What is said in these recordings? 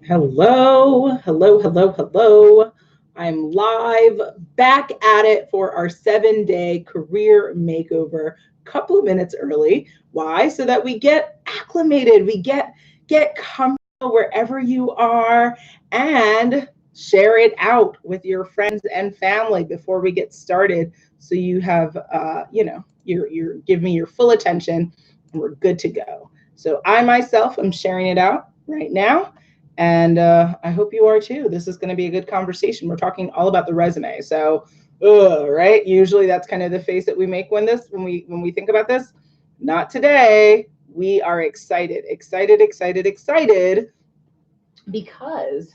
Hello, hello, hello, hello. I'm live back at it for our 7-day career makeover. Couple of minutes early. Why? So that we get acclimated, we get comfortable wherever you are and share it out with your friends and family before we get started. So you have you're give me your full attention and we're good to go. So I myself am sharing it out right now and I hope you are too. This is going to be a good conversation. We're talking all about the resume. So, right? Usually that's kind of the face that we make when we think about this. Not today. We are excited, excited, excited, excited because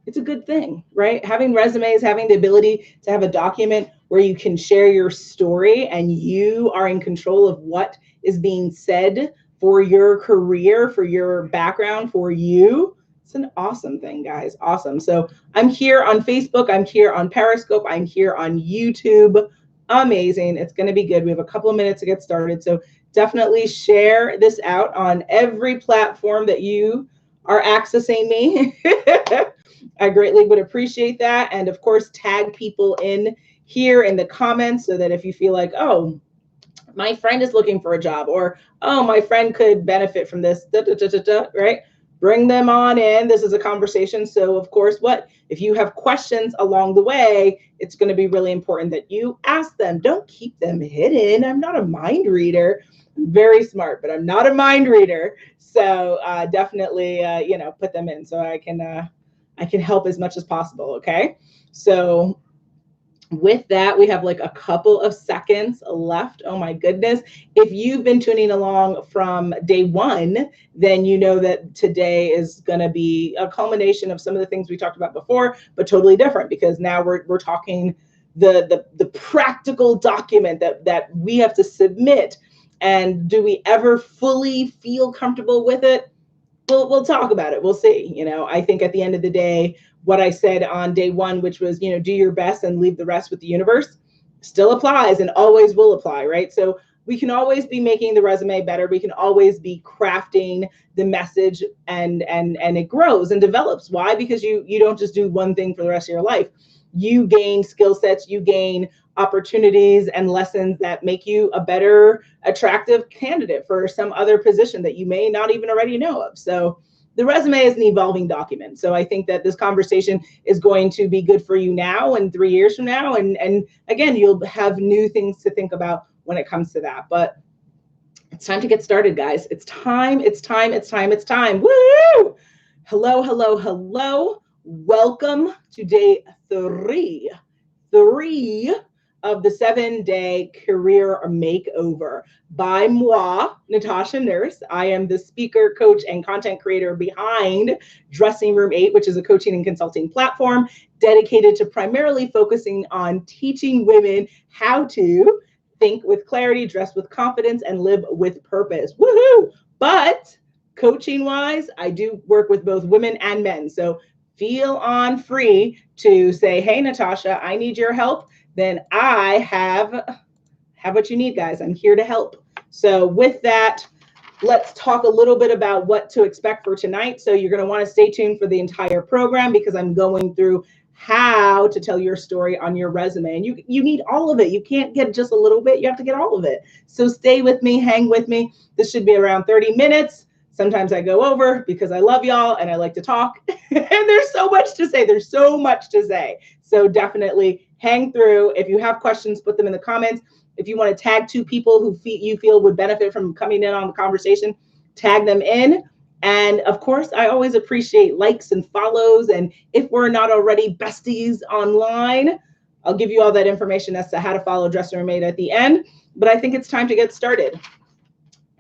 it's a good thing, right? Having resumes, having the ability to have a document where you can share your story and you are in control of what is being said for your career, for your background, for you. It's an awesome thing, guys. Awesome. So I'm here on Facebook. I'm here on Periscope. I'm here on YouTube. Amazing. It's going to be good. We have a couple of minutes to get started. So definitely share this out on every platform that you are accessing me. I greatly would appreciate that. And of course, tag people in here in the comments so that if you feel like, oh, my friend is looking for a job, or oh, my friend could benefit from this, right? Bring them on in. This is a conversation. So of course, what if you have questions along the way, it's going to be really important that you ask them. Don't keep them hidden. I'm not a mind reader. I'm very smart, but I'm not a mind reader. So definitely, put them in so I can help as much as possible. Okay. So with that, we have like a couple of seconds left. Oh my goodness. If you've been tuning along from day one, then you know that today is going to be a culmination of some of the things we talked about before, but totally different because now we're talking the practical document that we have to submit. And do we ever fully feel comfortable with it? We'll talk about it. We'll see. I think at the end of the day, what I said on day one, which was, do your best and leave the rest with the universe, still applies and always will apply, right? So we can always be making the resume better. We can always be crafting the message and it grows and develops. Why? Because you don't just do one thing for the rest of your life. You gain skill sets, you gain opportunities and lessons that make you a better attractive candidate for some other position that you may not even already know of. So the resume is an evolving document. So I think that this conversation is going to be good for you now and 3 years from now. And again, you'll have new things to think about when it comes to that. But it's time to get started, guys. It's time, it's time, it's time, it's time. Woo! Hello, hello, hello. Welcome to day three of the 7-day career makeover by moi, Natasha Nurse. I am the speaker, coach, and content creator behind Dressing Room 8, which is a coaching and consulting platform dedicated to primarily focusing on teaching women how to think with clarity, dress with confidence, and live with purpose. Woohoo! But coaching wise, I do work with both women and men. So feel on free to say, hey, Natasha, I need your help. Then I have what you need, guys. I'm here to help. So with that, let's talk a little bit about what to expect for tonight. So you're going to want to stay tuned for the entire program because I'm going through how to tell your story on your resume. And you need all of it. You can't get just a little bit. You have to get all of it. So stay with me, hang with me. This should be around 30 minutes. Sometimes I go over because I love y'all and I like to talk. And there's so much to say. There's so much to say. So definitely hang through. If you have questions, put them in the comments. If you want to tag 2 people who you feel would benefit from coming in on the conversation, tag them in. And of course, I always appreciate likes and follows. And if we're not already besties online, I'll give you all that information as to how to follow Dressing Room 8 at the end. But I think it's time to get started.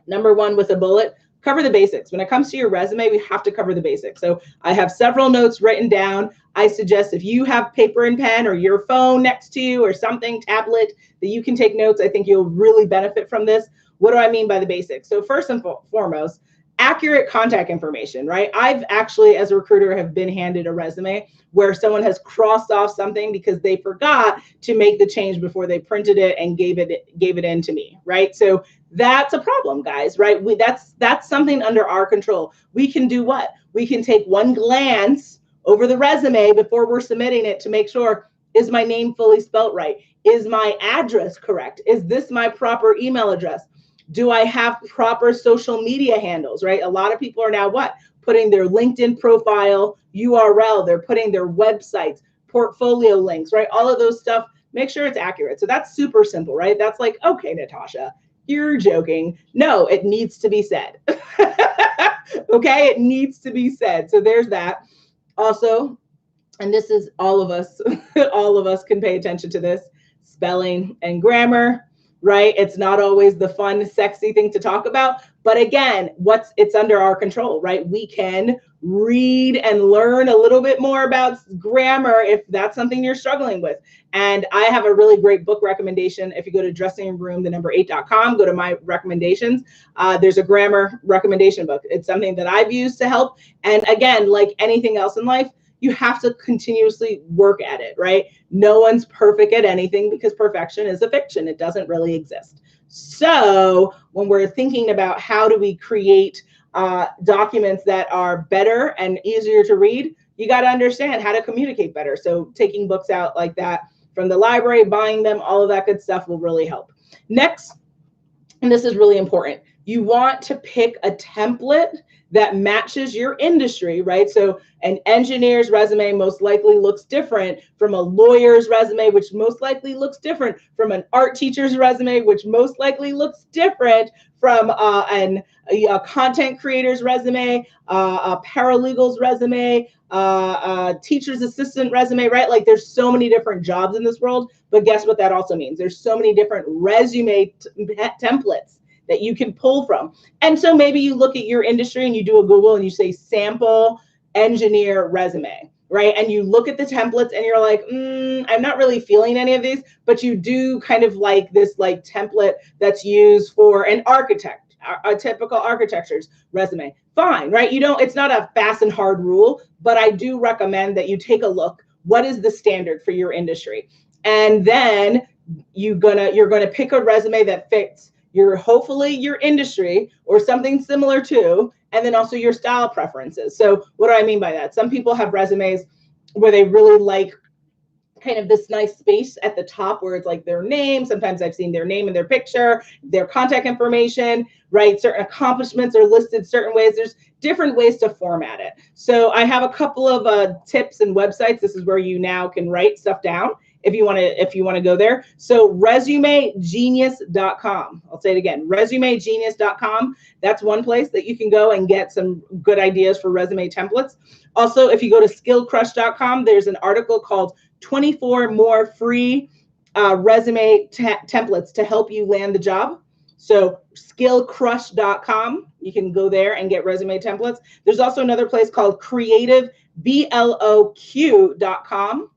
Number 1 with a bullet. Cover the basics. When it comes to your resume, we have to cover the basics. So I have several notes written down. I suggest if you have paper and pen or your phone next to you or something, tablet, that you can take notes. I think you'll really benefit from this. What do I mean by the basics? So first and foremost, accurate contact information, right? I've actually, as a recruiter, have been handed a resume where someone has crossed off something because they forgot to make the change before they printed it and gave it in to me, right? So That's a problem, guys, right? That's something under our control. We can do what? We can take one glance over the resume before we're submitting it to make sure, is my name fully spelt right? Is my address correct? Is this my proper email address? Do I have proper social media handles, right? A lot of people are now what? Putting their LinkedIn profile URL, they're putting their websites, portfolio links, right? All of those stuff, make sure it's accurate. So that's super simple, right? That's like, okay, Natasha, you're joking. No, it needs to be said. Okay, it needs to be said. So there's that. Also, and this is all of us, all of us can pay attention to this, spelling and grammar, right? It's not always the fun, sexy thing to talk about, but again, it's under our control, right? We can read and learn a little bit more about grammar if that's something you're struggling with. And I have a really great book recommendation. If you go to dressingroom8.com, go to my recommendations. There's a grammar recommendation book. It's something that I've used to help. And again, like anything else in life, you have to continuously work at it, right? No one's perfect at anything because perfection is a fiction. It doesn't really exist. So when we're thinking about how do we create documents that are better and easier to read, you got to understand how to communicate better. So taking books out like that from the library, buying them, all of that good stuff will really help. Next, and this is really important, you want to pick a template that matches your industry, right? So an engineer's resume most likely looks different from a lawyer's resume, which most likely looks different from an art teacher's resume, which most likely looks different from a content creator's resume, a paralegal's resume, a teacher's assistant resume, right? Like there's so many different jobs in this world, but guess what that also means? There's so many different resume templates that you can pull from. And so maybe you look at your industry and you do a Google and you say sample engineer resume, right? And you look at the templates and you're like, I'm not really feeling any of these, but you do kind of like this like template that's used for an architect, a typical architecture's resume. Fine, right? It's not a fast and hard rule, but I do recommend that you take a look. What is the standard for your industry? And then you're gonna pick a resume that fits hopefully your industry or something similar to, and then also your style preferences. So what do I mean by that? Some people have resumes where they really like kind of this nice space at the top where it's like their name. Sometimes I've seen their name and their picture, their contact information, right? Certain accomplishments are listed certain ways. There's different ways to format it. So I have a couple of tips and websites. This is where you now can write stuff down if you want to go there. So resumegenius.com. I'll say it again, resumegenius.com. That's one place that you can go and get some good ideas for resume templates. Also, if you go to skillcrush.com, there's an article called 24 more free resume templates to help you land the job. So skillcrush.com, you can go there and get resume templates. There's also another place called creativebloq.com.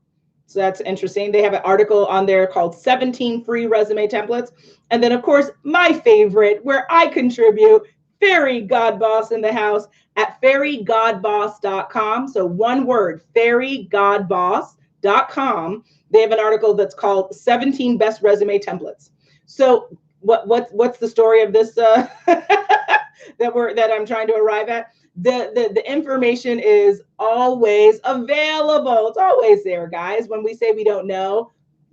So that's interesting. They have an article on there called 17 free resume templates. And then, of course, my favorite, where I contribute, Fairy God Boss in the house at fairygodboss.com. So one word, fairygodboss.com. They have an article that's called 17 best resume templates. So what's the story of this that I'm trying to arrive at? The information is always available. It's always there, guys. When we say we don't know,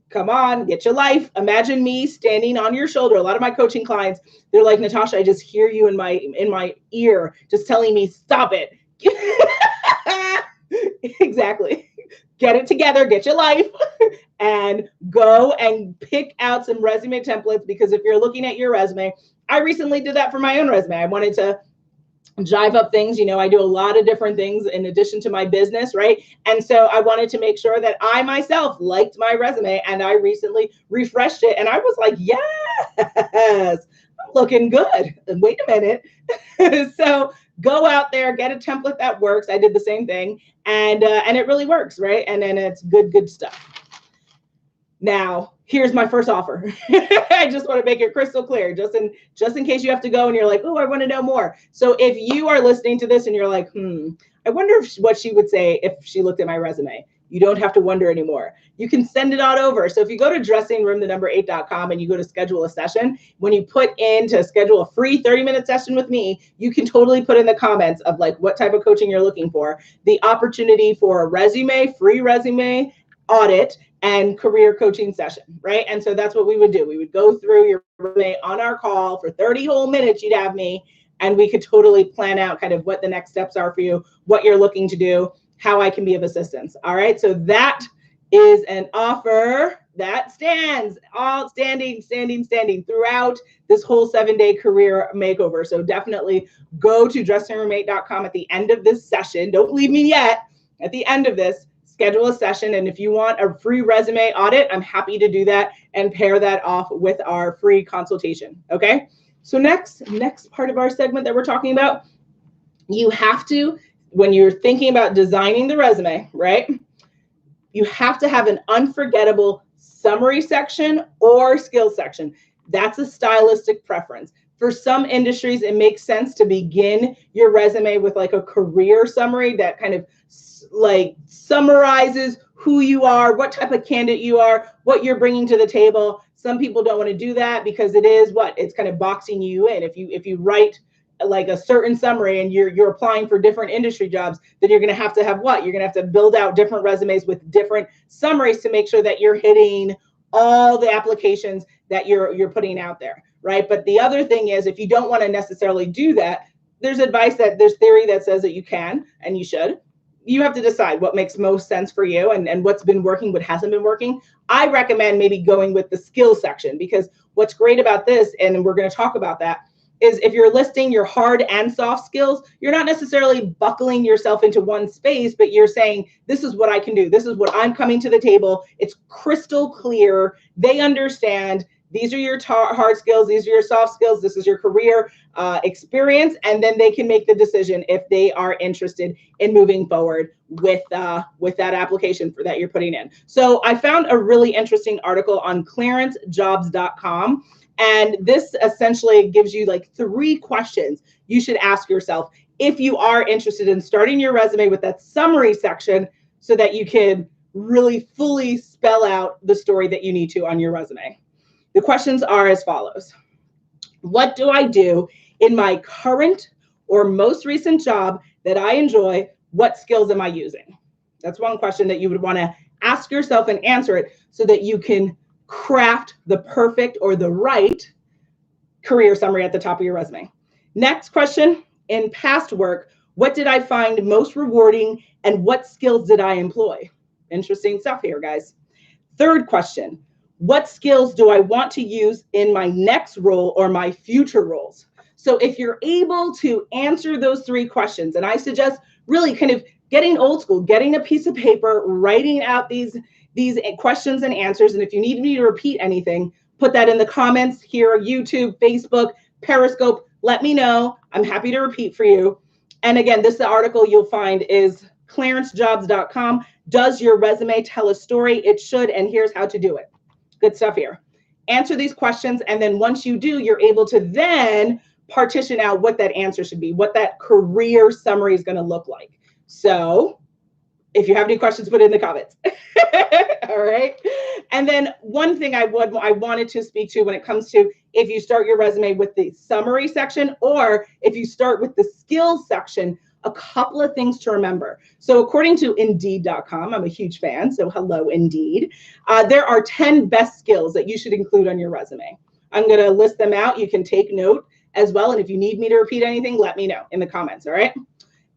come on, get your life. Imagine me standing on your shoulder. A lot of my coaching clients, they're like, Natasha, I just hear you in my ear, just telling me, stop it. Exactly. Get it together, get your life, and go and pick out some resume templates. Because if you're looking at your resume, I recently did that for my own resume. I wanted to jive up things. I do a lot of different things in addition to my business, right? And so I wanted to make sure that I myself liked my resume, and I recently refreshed it, and I was like, yes, I'm looking good. And wait a minute. So go out there, get a template that works. I did the same thing, and it really works, right? And then it's good stuff. Now, here's my first offer. I just want to make it crystal clear, just in case you have to go and you're like, oh, I want to know more. So if you are listening to this and you're like, I wonder what she would say if she looked at my resume. You don't have to wonder anymore. You can send it on over. So if you go to dressingroom8.com and you go to schedule a session, when you put in to schedule a free 30-minute session with me, you can totally put in the comments of like what type of coaching you're looking for, the opportunity for a resume, free resume audit, and career coaching session, right? And so that's what we would do. We would go through your resume on our call for 30 whole minutes. You'd have me, and we could totally plan out kind of what the next steps are for you, what you're looking to do, how I can be of assistance. All right. So that is an offer that stands, all standing throughout this whole 7-day career makeover. So definitely go to dressingroom8.com at the end of this session. Don't leave me yet. At the end of this, schedule a session. And if you want a free resume audit, I'm happy to do that and pair that off with our free consultation. Okay. So next part of our segment that we're talking about, you have to, when you're thinking about designing the resume, right, you have to have an unforgettable summary section or skills section. That's a stylistic preference. For some industries, it makes sense to begin your resume with like a career summary that kind of like summarizes who you are, what type of candidate you are, what you're bringing to the table. Some people don't want to do that because it is it's kind of boxing you in. If you write like a certain summary and you're applying for different industry jobs, then you're going to have what? You're going to have to build out different resumes with different summaries to make sure that you're hitting all the applications that you're putting out there, right? But the other thing is, if you don't want to necessarily do that, there's theory that says that you can and you should. You have to decide what makes most sense for you and what's been working, what hasn't been working. I recommend maybe going with the skills section, because what's great about this, and we're going to talk about that, is if you're listing your hard and soft skills, you're not necessarily buckling yourself into one space, but you're saying, this is what I can do. This is what I'm coming to the table. It's crystal clear. They understand. These are your hard skills. These are your soft skills. This is your career experience. And then they can make the decision if they are interested in moving forward with that application that you're putting in. So I found a really interesting article on clearancejobs.com. And this essentially gives you like 3 questions you should ask yourself if you are interested in starting your resume with that summary section, so that you can really fully spell out the story that you need to on your resume. The questions are as follows. What do I do in my current or most recent job that I enjoy? What skills am I using? That's one question that you would want to ask yourself and answer it so that you can craft the perfect or the right career summary at the top of your resume. Next question, in past work, what did I find most rewarding and what skills did I employ? Interesting stuff here, guys. Third question, what skills do I want to use in my next role or my future roles? So if you're able to answer those 3 questions, and I suggest really kind of getting old school, getting a piece of paper, writing out these questions and answers. And if you need me to repeat anything, put that in the comments here, YouTube, Facebook, Periscope. Let me know. I'm happy to repeat for you. And again, this article you'll find is clearancejobs.com. Does your resume tell a story? It should, and here's how to do it. Good stuff here. Answer these questions, and then once you do, you're able to then partition out what that answer should be, what that career summary is going to look like. So if you have any questions, put it in the comments. All right. And then one thing I wanted to speak to when it comes to if you start your resume with the summary section or if you start with the skills section, a couple of things to remember. So according to Indeed.com, I'm a huge fan, so hello, Indeed. There are 10 best skills that you should include on your resume. I'm going to list them out. You can take note as well. And if you need me to repeat anything, let me know in the comments. All right.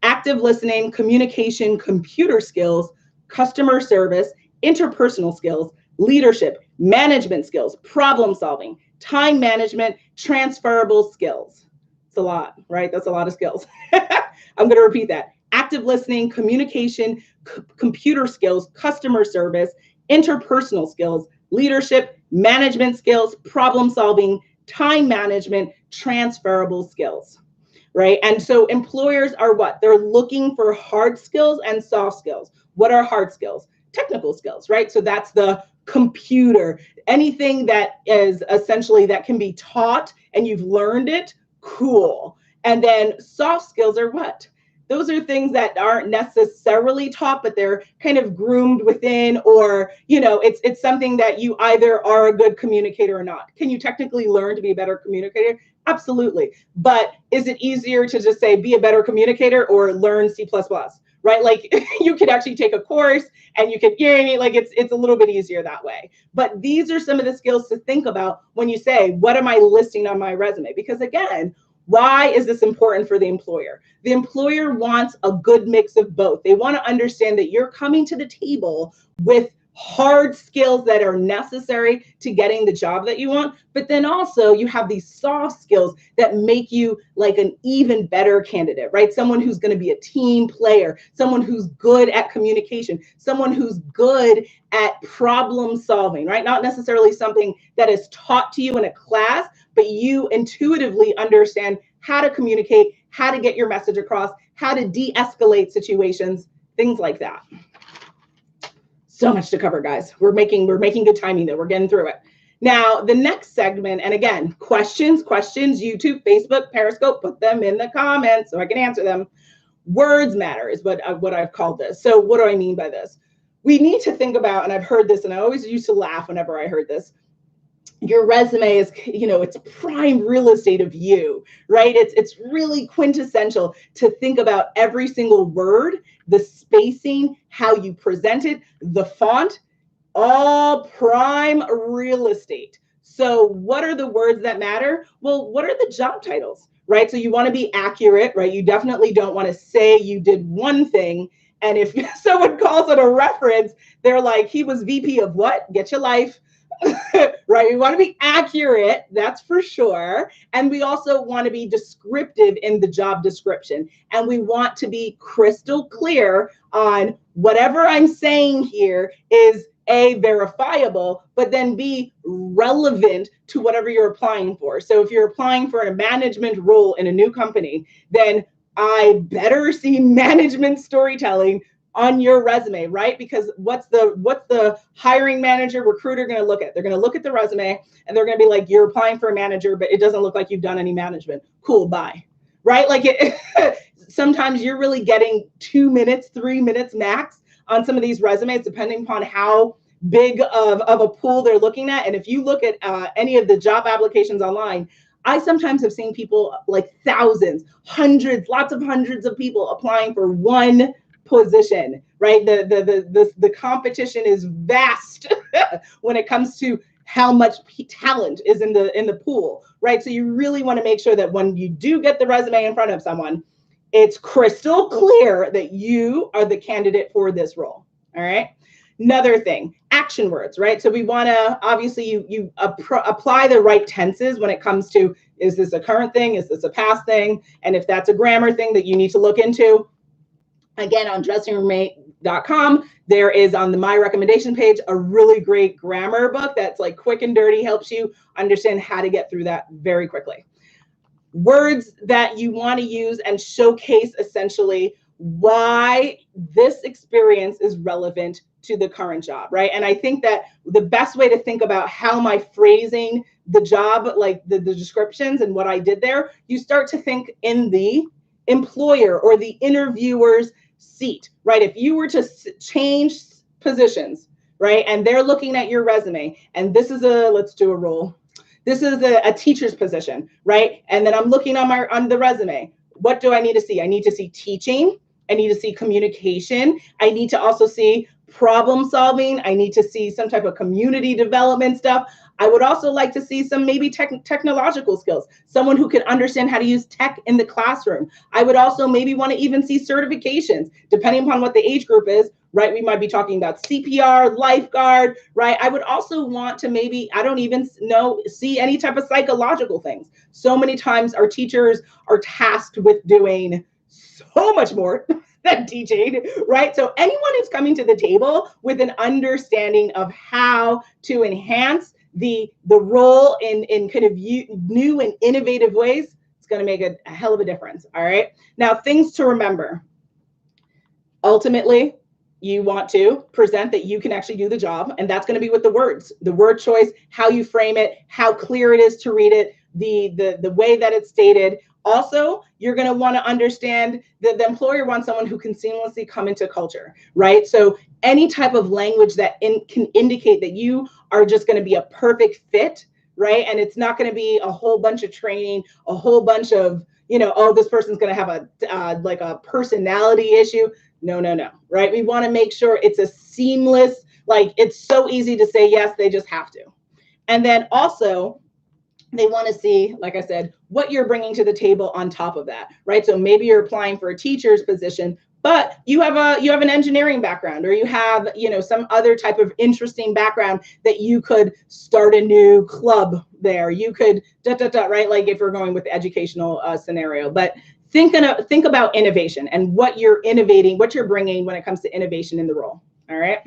Active listening, communication, computer skills, customer service, interpersonal skills, leadership, management skills, problem solving, time management, transferable skills. It's a lot, right? That's a lot of skills. I'm going to repeat that. Active listening, communication, computer skills, customer service, interpersonal skills, leadership, management skills, problem solving, time management, transferable skills. Right. And so employers are what? They're looking for hard skills and soft skills. What are hard skills? Technical skills, right? So that's the computer, anything that is essentially that can be taught and you've learned it, cool. And then soft skills are what? those are things that aren't necessarily taught, but they're kind of groomed within, or, it's something that you either are a good communicator or not. Can you technically learn to be a better communicator? Absolutely. But is it easier to just say, be a better communicator or learn C++? Right? Like you could actually take a course and you could, like it's a little bit easier that way. But these are some of the skills to think about when you say, what am I listing on my resume? Because again, why is this important for the employer? The employer wants a good mix of both. They want to understand that you're coming to the table with hard skills that are necessary to getting the job that you want, but then also you have these soft skills that make you like an even better candidate, right? Someone who's going to be a team player, someone who's good at communication, someone who's good at problem solving, right? Not necessarily something that is taught to you in a class, but you intuitively understand how to communicate, how to get your message across, how to de-escalate situations, things like that. So much to cover, guys. We're making good timing though. We're getting through it. Now, the next segment, and again, questions, YouTube, Facebook, Periscope, put them in the comments so I can answer them. Words matter is what I've called this. So what do I mean by this? We need to think about, and I've heard this, and I always used to laugh whenever I heard this, your resume is, it's prime real estate of you, right? It's really quintessential to think about every single word, the spacing, how you present it, the font, all prime real estate. So what are the words that matter? Well, what are the job titles, right? So you want to be accurate, right? You definitely don't want to say you did one thing, and if someone calls it a reference, they're like, he was VP of what? Get your life. Right? We want to be accurate, that's for sure. And we also want to be descriptive in the job description. And we want to be crystal clear on whatever I'm saying here is A, verifiable, but then B, relevant to whatever you're applying for. So if you're applying for a management role in a new company, then I better see management storytelling on your resume, right? Because what's the hiring manager, recruiter going to look at? They're going to look at the resume and they're going to be like, you're applying for a manager, but it doesn't look like you've done any management. Cool, bye. Right? Like sometimes you're really getting 2 minutes, 3 minutes max on some of these resumes, depending upon how big of a pool they're looking at. And if you look at any of the job applications online, I sometimes have seen people like thousands, hundreds, lots of hundreds of people applying for one position, right? The competition is vast when it comes to how much talent is in the pool, right? So you really want to make sure that when you do get the resume in front of someone, it's crystal clear that you are the candidate for this role. All right. Another thing, action words, right? So we want to, obviously you apply the right tenses when it comes to, is this a current thing? Is this a past thing? And if that's a grammar thing that you need to look into, again, on dressingroommate.com, there is on the My Recommendation page a really great grammar book that's like quick and dirty, helps you understand how to get through that very quickly. Words that you want to use and showcase essentially why this experience is relevant to the current job, right? And I think that the best way to think about how am I phrasing the job, like the descriptions and what I did there, you start to think in the employer or the interviewer's seat, right? If you were to change positions, right, and they're looking at your resume, and this is let's do a role. This is a teacher's position, right? And then I'm looking on the resume. What do I need to see? I need to see teaching. I need to see communication. I need to also see problem solving. I need to see some type of community development stuff. I would also like to see some maybe technological skills, someone who can understand how to use tech in the classroom. I would also maybe want to even see certifications, depending upon what the age group is, right? We might be talking about CPR, lifeguard, right? I would also want to maybe, I don't even know, see any type of psychological things. So many times our teachers are tasked with doing so much more than teaching, right? So anyone who's coming to the table with an understanding of how to enhance the role in kind of new and innovative ways, it's going to make a hell of a difference. All right. Now, things to remember. Ultimately, you want to present that you can actually do the job, and that's going to be with the words, the word choice, how you frame it, how clear it is to read it, the way that it's stated. Also, You're going to want to understand that the employer wants someone who can seamlessly come into culture, right? So any type of language that can indicate that you are just going to be a perfect fit, right? And it's not going to be a whole bunch of training, a whole bunch of, oh, this person's going to have a like a personality issue. No, no, no, right? We want to make sure it's a seamless, like it's so easy to say yes, they just have to. And then also, they want to see, like I said, what you're bringing to the table on top of that, right? So maybe you're applying for a teacher's position, but you have an engineering background, or you have, some other type of interesting background that you could start a new club there. You could right? Like if we're going with the educational scenario, but think about innovation and what you're innovating, what you're bringing when it comes to innovation in the role. All right.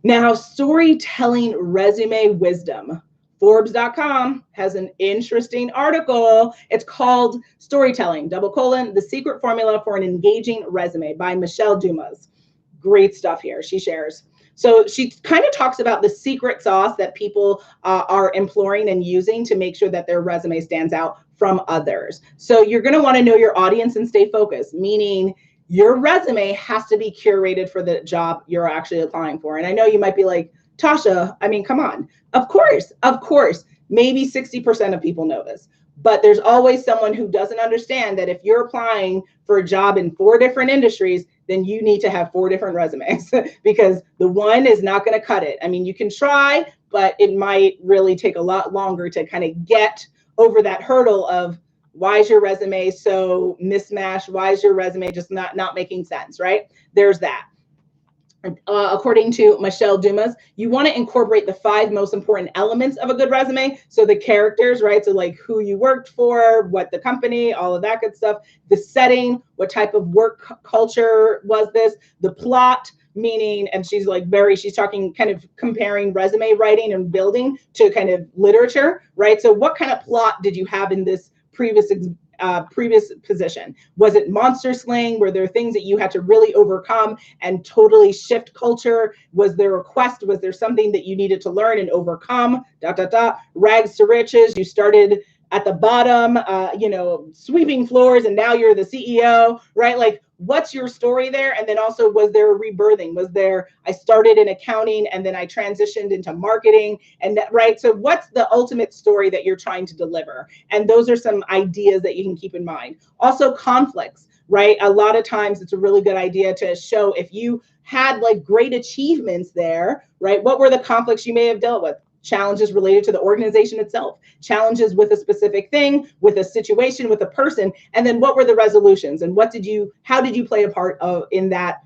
Now, storytelling resume wisdom. Forbes.com has an interesting article. It's called Storytelling, the Secret Formula for an Engaging Resume by Michelle Dumas. Great stuff here she shares. So she kind of talks about the secret sauce that people are imploring and using to make sure that their resume stands out from others. So you're going to want to know your audience and stay focused, meaning your resume has to be curated for the job you're actually applying for. And I know you might be like, Tasha, I mean, come on. Of course, maybe 60% of people know this, but there's always someone who doesn't understand that if you're applying for a job in 4 different industries, then you need to have 4 different resumes because the one is not going to cut it. I mean, you can try, but it might really take a lot longer to kind of get over that hurdle of why is your resume so mismatched? Why is your resume just not making sense, right? There's that. According to Michelle Dumas, you want to incorporate the 5 most important elements of a good resume. So the characters, right? So like who you worked for, what the company, all of that good stuff, the setting, what type of work culture was this, the plot, meaning, and she's talking kind of comparing resume writing and building to kind of literature, right? So what kind of plot did you have in this previous position? Was it monster slaying? Were there things that you had to really overcome and totally shift culture? Was there a quest? Was there something that you needed to learn and overcome? Rags to riches. You started at the bottom, sweeping floors, and now you're the CEO, right? Like, what's your story there? And then also, was there a rebirthing? Was there, I started in accounting and then I transitioned into marketing, and that, right? So what's the ultimate story that you're trying to deliver? And those are some ideas that you can keep in mind. Also, conflicts, right? A lot of times it's a really good idea to show if you had like great achievements there, right? What were the conflicts you may have dealt with? Challenges related to the organization itself, challenges with a specific thing, with a situation, with a person, and then what were the resolutions, and how did you play a part in that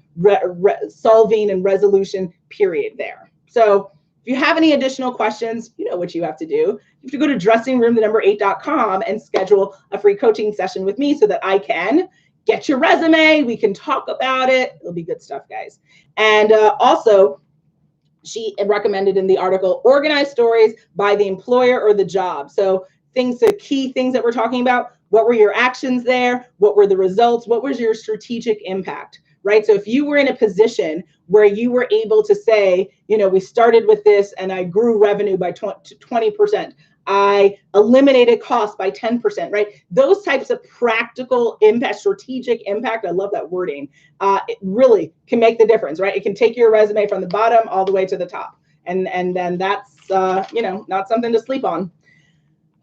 solving and resolution period there? So if you have any additional questions, you know what you have to do. You have to go to dressingroom8.com and schedule a free coaching session with me so that I can get your resume. We can talk about it. It'll be good stuff, guys. And also, she recommended in the article, organize stories by the employer or the job. So key things that we're talking about, what were your actions there? What were the results? What was your strategic impact, right? So if you were in a position where you were able to say, we started with this and I grew revenue by 20%. I eliminated costs by 10%, right? Those types of practical impact, strategic impact, I love that wording, it really can make the difference, right? It can take your resume from the bottom all the way to the top. And then that's, not something to sleep on.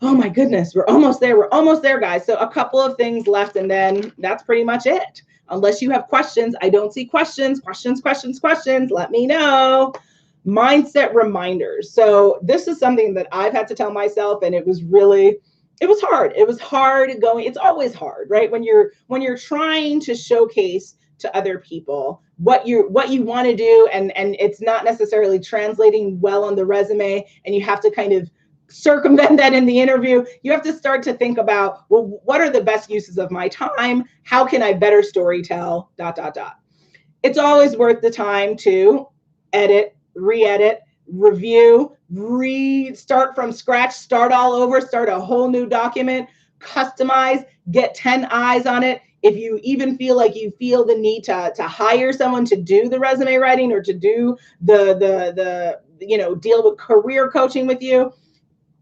Oh my goodness, we're almost there, guys. So a couple of things left, and then that's pretty much it. Unless you have questions, I don't see questions, let me know. Mindset reminders. So this is something that I've had to tell myself, and it was hard. It was hard going. It's always hard, right? When you're trying to showcase to other people what you want to do, and it's not necessarily translating well on the resume, and you have to kind of circumvent that in the interview. You have to start to think about, well, what are the best uses of my time? How can I better storytell? ... It's always worth the time to edit, re-edit, review, start from scratch, start all over, start a whole new document, customize, get 10 eyes on it. If you even feel like you feel the need to hire someone to do the resume writing or to do the deal with career coaching with you,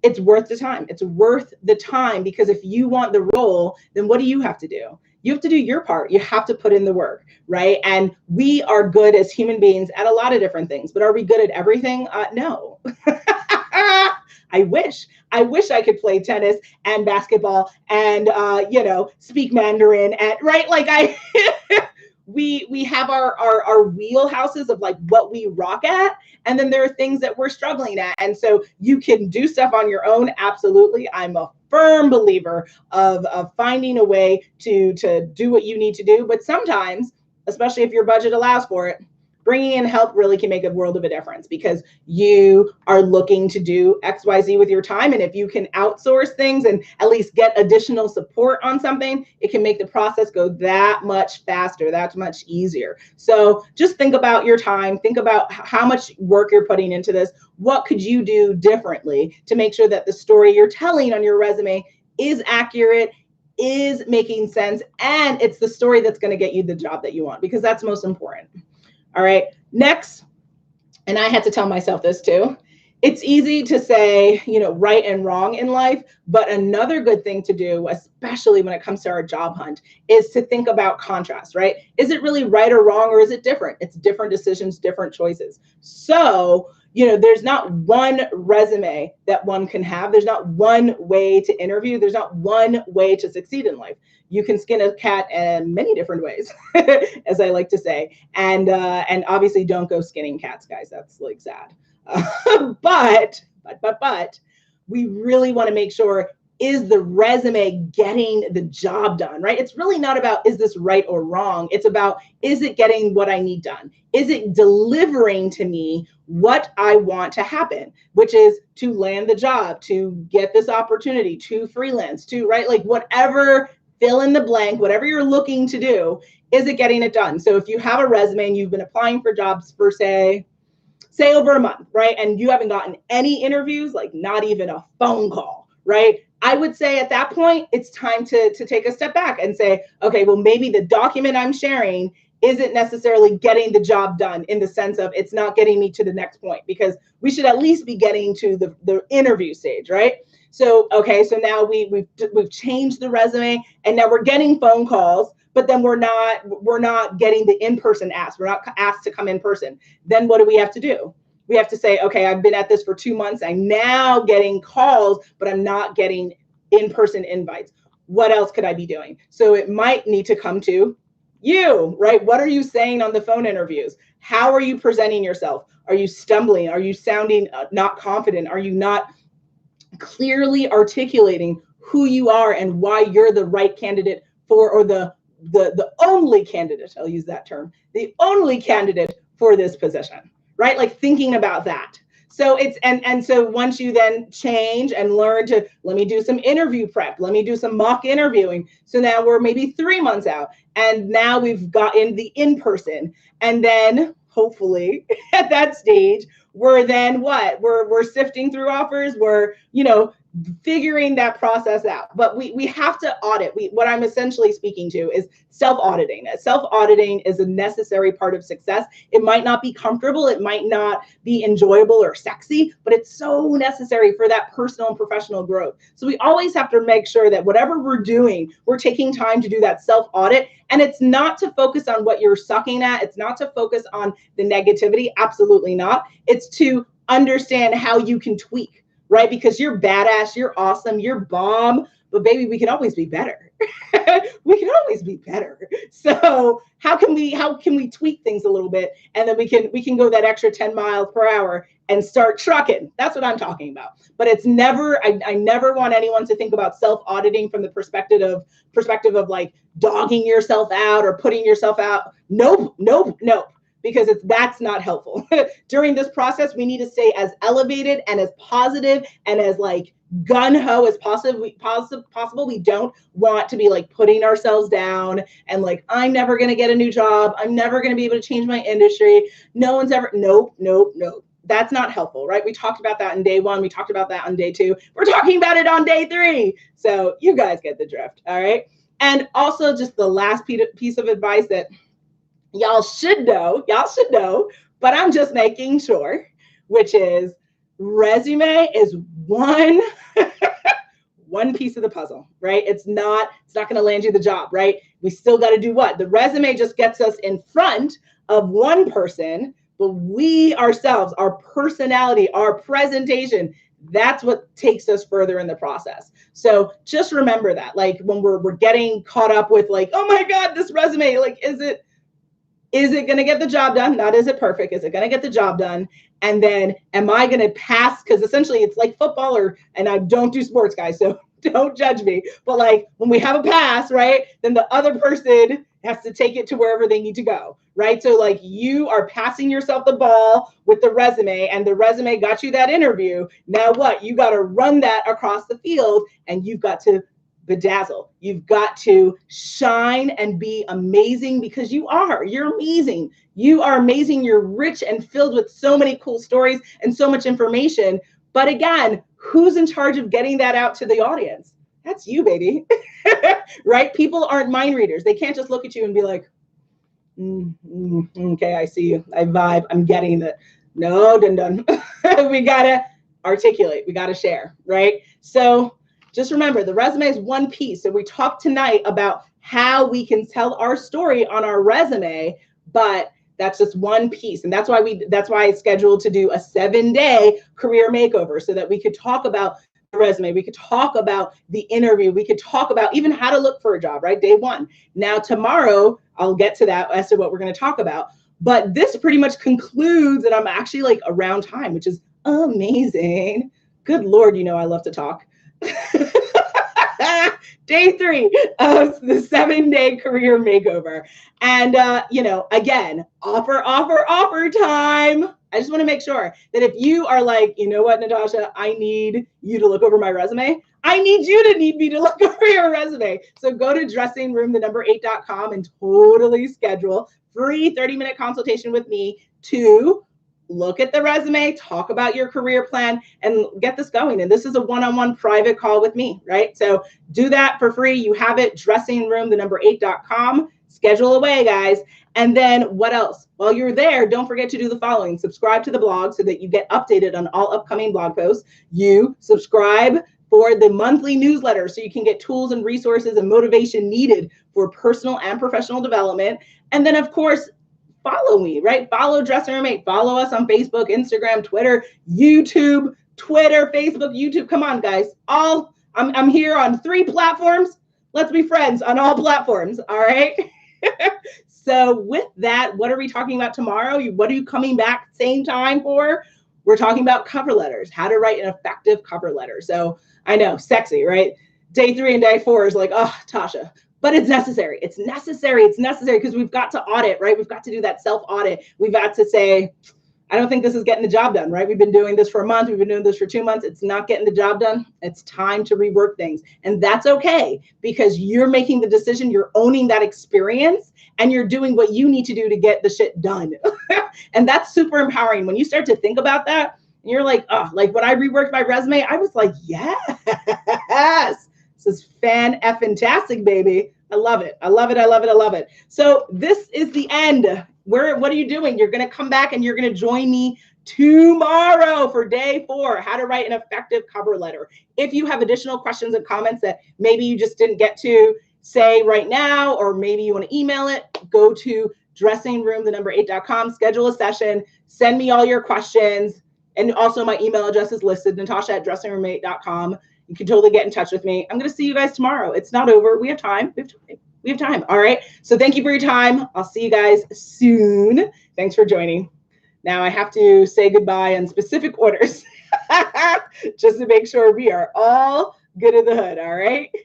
it's worth the time. It's worth the time, because if you want the role, then what do you have to do? You have to do your part. You have to put in the work, right? And we are good as human beings at a lot of different things, but are we good at everything? No. I wish. I wish I could play tennis and basketball and speak Mandarin and right. Like I we have our wheelhouses of like what we rock at, and then there are things that we're struggling at. And so you can do stuff on your own. Absolutely. I'm a firm believer of finding a way to do what you need to do. But sometimes, especially if your budget allows for it, bringing in help really can make a world of a difference, because you are looking to do XYZ with your time. And if you can outsource things and at least get additional support on something, it can make the process go that much faster, that much easier. So just think about your time, think about how much work you're putting into this. What could you do differently to make sure that the story you're telling on your resume is accurate, is making sense, and it's the story that's going to get you the job that you want, because that's most important. All right, next, and I had to tell myself this too. It's easy to say, right and wrong in life, but another good thing to do, especially when it comes to our job hunt, is to think about contrast, right? Is it really right or wrong, or is it different? It's different decisions, different choices. So, there's not one resume that one can have. There's not one way to interview. There's not one way to succeed in life. You can skin a cat in many different ways, as I like to say. And obviously don't go skinning cats, guys. That's like sad. But we really want to make sure, is the resume getting the job done, right? It's really not about, is this right or wrong? It's about, is it getting what I need done? Is it delivering to me what I want to happen, which is to land the job, to get this opportunity, to freelance, to, right? Like whatever, fill in the blank, whatever you're looking to do, is it getting it done? So if you have a resume and you've been applying for jobs for say over a month, right? And you haven't gotten any interviews, like not even a phone call, right? I would say at that point, it's time to take a step back and say, okay, well, maybe the document I'm sharing isn't necessarily getting the job done, in the sense of it's not getting me to the next point, because we should at least be getting to the interview stage, right? So, okay, so now we've changed the resume, and now we're getting phone calls, but then we're not getting the in-person ask. We're not asked to come in person. Then what do we have to do? We have to say, okay, I've been at this for 2 months. I'm now getting calls, but I'm not getting in-person invites. What else could I be doing? So it might need to come to you, right? What are you saying on the phone interviews? How are you presenting yourself? Are you stumbling? Are you sounding not confident? Are you not clearly articulating who you are and why you're the right candidate for, or the only candidate, I'll use that term, the only candidate for this position, right? Like thinking about that. So it's, and so once you then change and learn to, let me do some interview prep, let me do some mock interviewing. So now we're maybe 3 months out, and now we've gotten the in-person, and then hopefully at that stage, we're then what? We're sifting through offers. We're, figuring that process out. But we have to audit. What I'm essentially speaking to is self-auditing. Self-auditing is a necessary part of success. It might not be comfortable, it might not be enjoyable or sexy, but it's so necessary for that personal and professional growth. So we always have to make sure that whatever we're doing, we're taking time to do that self-audit. And it's not to focus on what you're sucking at. It's not to focus on the negativity. Absolutely not. It's to understand how you can tweak, right? Because you're badass, you're awesome, you're bomb, but baby, we can always be better. We can always be better. So how can we tweak things a little bit, and then we can go that extra 10 miles per hour and start trucking. That's what I'm talking about. But it's never, I never want anyone to think about self-auditing from the perspective of like dogging yourself out or putting yourself out. Nope. Because that's not helpful. During this process, we need to stay as elevated and as positive and as like gung-ho as possible. We don't want to be like putting ourselves down and like, I'm never going to get a new job. I'm never going to be able to change my industry. No one's ever, nope. That's not helpful, right? We talked about that in day 1. We talked about that on day 2. We're talking about it on day 3. So you guys get the drift, all right? And also just the last piece of advice that y'all should know, but I'm just making sure, which is resume is one one piece of the puzzle, right? It's not going to land you the job, right? We still got to do what? The resume just gets us in front of one person, but we ourselves, our personality, our presentation, that's what takes us further in the process. So just remember that, like when we're getting caught up with like, oh my God, this resume, like, is it going to get the job done? Not is it perfect? Is it going to get the job done? And then am I going to pass? Because essentially it's like football, and I don't do sports, guys, so don't judge me. But like when we have a pass, right, then the other person has to take it to wherever they need to go, right? So like you are passing yourself the ball with the resume, and the resume got you that interview. Now what? You got to run that across the field, and you've got to bedazzle. You've got to shine and be amazing, because you're amazing. You are amazing. You're rich and filled with so many cool stories and so much information. But again, who's in charge of getting that out to the audience? That's you, baby. Right? People aren't mind readers. They can't just look at you and be like, okay, I see you. I vibe. I'm getting it. No, dun. We got to articulate. We got to share, right? So just remember, the resume is one piece. So we talked tonight about how we can tell our story on our resume, but that's just one piece. And that's why I scheduled to do a 7-day career makeover, so that we could talk about the resume. We could talk about the interview. We could talk about even how to look for a job, right? Day one. Now, tomorrow, I'll get to that as to what we're going to talk about. But this pretty much concludes, and I'm actually like around time, which is amazing. Good Lord, I love to talk. Day 3 of the 7-day career makeover. And, again, offer time. I just want to make sure that if you are like, you know what, Natasha, I need you to look over my resume. I need you to need me to look over your resume. So go to dressingroom8.com and totally schedule free 30-minute consultation with me to look at the resume, talk about your career plan, and get this going. And this is a one-on-one private call with me, right? So do that for free. You have it, dressingroom8.com. Schedule away, guys. And then what else? While you're there, don't forget to do the following. Subscribe to the blog so that you get updated on all upcoming blog posts. You subscribe for the monthly newsletter so you can get tools and resources and motivation needed for personal and professional development. And then, of course, follow me, right? Follow Dressing Room 8. Follow us on Facebook, Instagram, Twitter, YouTube, Facebook, YouTube. Come on, guys. I'm here on 3 platforms. Let's be friends on all platforms, all right? So with that, what are we talking about tomorrow? What are you coming back same time for? We're talking about cover letters, how to write an effective cover letter. So I know, sexy, right? Day 3 and day 4 is like, oh, Tasha. But it's necessary. It's necessary because we've got to audit, right? We've got to do that self-audit. We've got to say, I don't think this is getting the job done, right? We've been doing this for a month. We've been doing this for 2 months. It's not getting the job done. It's time to rework things. And that's okay, because you're making the decision. You're owning that experience, and you're doing what you need to do to get the shit done. And that's super empowering. When you start to think about that, and you're like, oh, like when I reworked my resume, I was like, yes. This is fan-effing-tastic, baby. I love it. I love it. I love it. I love it. So this is the end. What are you doing? You're going to come back and you're going to join me tomorrow for day 4, how to write an effective cover letter. If you have additional questions and comments that maybe you just didn't get to say right now, or maybe you want to email it, go to dressingroom8.com, schedule a session, send me all your questions. And also my email address is listed, natasha@dressingroom8.com. You can totally get in touch with me. I'm going to see you guys tomorrow. It's not over. We have time. We have time. All right. So thank you for your time. I'll see you guys soon. Thanks for joining. Now I have to say goodbye in specific orders just to make sure we are all good in the hood. All right.